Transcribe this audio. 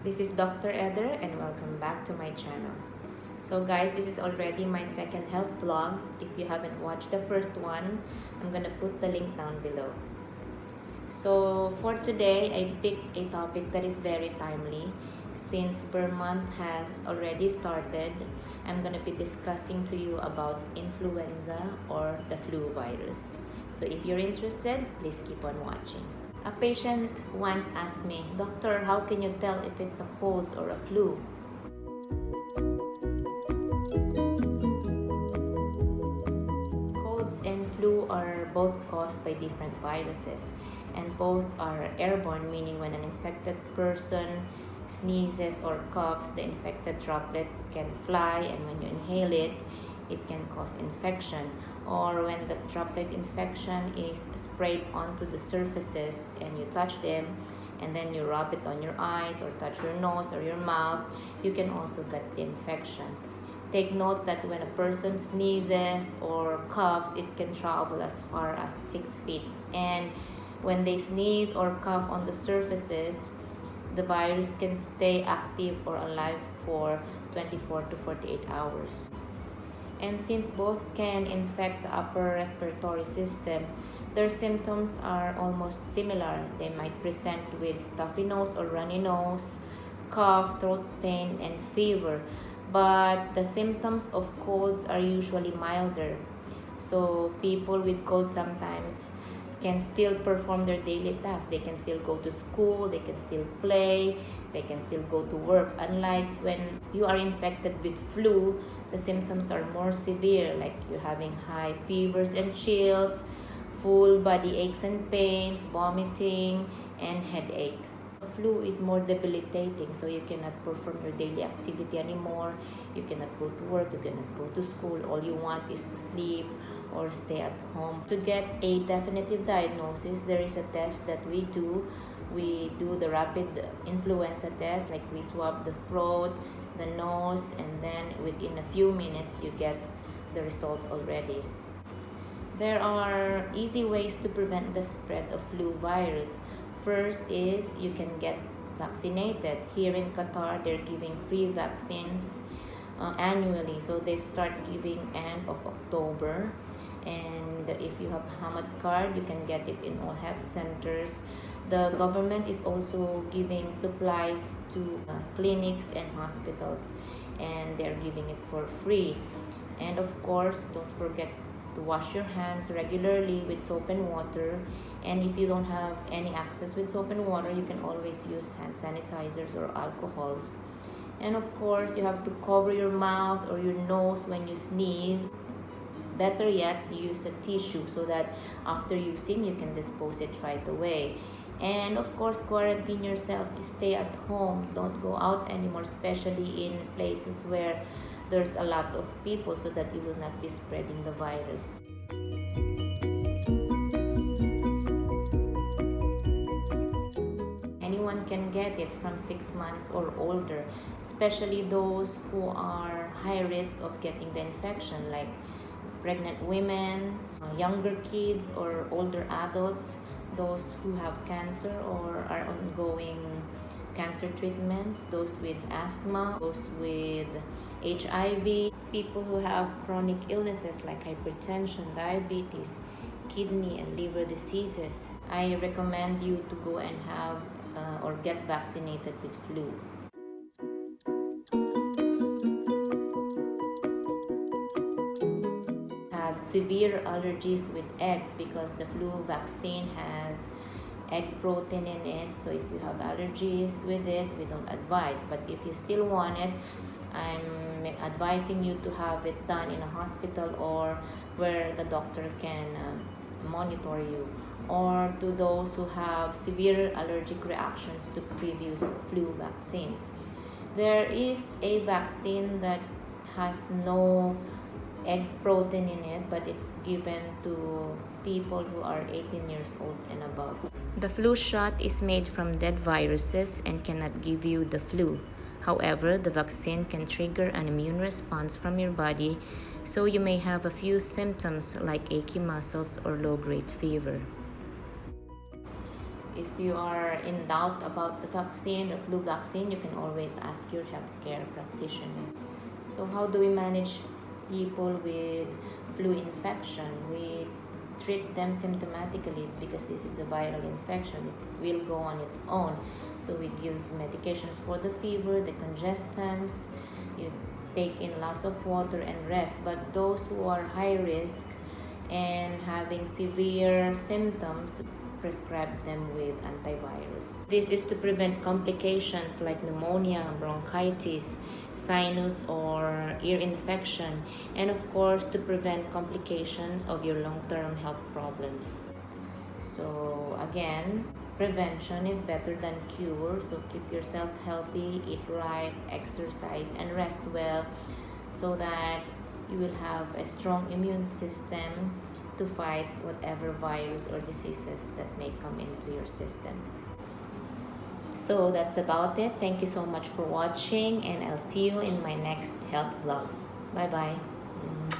This is Dr. Eder and welcome back to my channel. So guys, this is already my second health vlog. If you haven't watched the first one, I'm gonna put the link down below. So for today, I picked a topic that is very timely. Since per month has already started, I'm gonna be discussing to you about influenza or the flu virus. So if you're interested, please keep on watching. A patient once asked me, "Doctor, how can you tell if it's a cold or a flu?" Colds and flu are both caused by different viruses, and both are airborne, meaning when an infected person sneezes or coughs, the infected droplet can fly, and when you inhale it, it can cause infection. Or when the droplet infection is sprayed onto the surfaces and you touch them and then you rub it on your eyes or touch your nose or your mouth, you can also get the infection. Take note that when a person sneezes or coughs, it can travel as far as 6 feet. And when they sneeze or cough on the surfaces, the virus can stay active or alive for 24 to 48 hours. And since both can infect the upper respiratory system, their symptoms are almost similar. They might present with stuffy nose or runny nose, cough, throat pain, and fever. But the symptoms of colds are usually milder. So people with colds sometimes can still perform their daily tasks. They can still go to school, they can still play, they can still go to work. Unlike when you are infected with flu, the symptoms are more severe, like you're having high fevers and chills, full body aches and pains, vomiting, and headache. Flu is more debilitating, so you cannot perform your daily activity anymore. You cannot go to work, you cannot go to school. All you want is to sleep or stay at home. To get a definitive diagnosis, there is a test that we do. We do the rapid influenza test, like we swab the throat, the nose, and then within a few minutes you get the results already. There are easy ways to prevent the spread of flu virus. First is you can get vaccinated. Here in Qatar, they're giving free vaccines annually. So they start giving end of October. And if you have Hamad card, you can get it in all health centers. The government is also giving supplies to clinics and hospitals, and they're giving it for free. And of course, don't forget to wash your hands regularly with soap and water. And if you don't have any access with soap and water, you can always use hand sanitizers or alcohols. And of course, you have to cover your mouth or your nose when you sneeze. Better yet, use a tissue so that after using, you can dispose it right away. And of course, quarantine yourself. Stay at home. Don't go out anymore, especially in places where there's a lot of people, so that you will not be spreading the virus. Anyone can get it from 6 months or older, especially those who are high risk of getting the infection, like pregnant women, younger kids, or older adults, those who have cancer or are ongoing cancer treatments, those with asthma, those with HIV, people who have chronic illnesses like hypertension, diabetes, kidney and liver diseases. I recommend you to go and have or get vaccinated with flu. Have severe allergies with eggs, because the flu vaccine has egg protein in it. So if you have allergies with it, we don't advise. But if you still want it, I'm advising you to have it done in a hospital or where the doctor can monitor you. Or to those who have severe allergic reactions to previous flu vaccines. There is a vaccine that has no egg protein in it, but it's given to people who are 18 years old and above. The flu shot is made from dead viruses and cannot give you the flu. However, the vaccine can trigger an immune response from your body, so you may have a few symptoms like achy muscles or low-grade fever. if you are in doubt about the vaccine, the flu vaccine, you can always ask your healthcare practitioner. So how do we manage people with flu infection? We treat them symptomatically because this is a viral infection. It will go on its own. So we give medications for the fever, the congestants, you take in lots of water and rest. But those who are high risk and having severe symptoms, prescribe them with antivirus. This is to prevent complications like pneumonia, bronchitis, sinus or ear infection, and of course to prevent complications of your long-term health problems. So again, prevention is better than cure. So keep yourself healthy, eat right, exercise, and rest well so that you will have a strong immune system to fight whatever virus or diseases that may come into your system. So that's about it. Thank you so much for watching, and I'll see you in my next health vlog. Bye bye.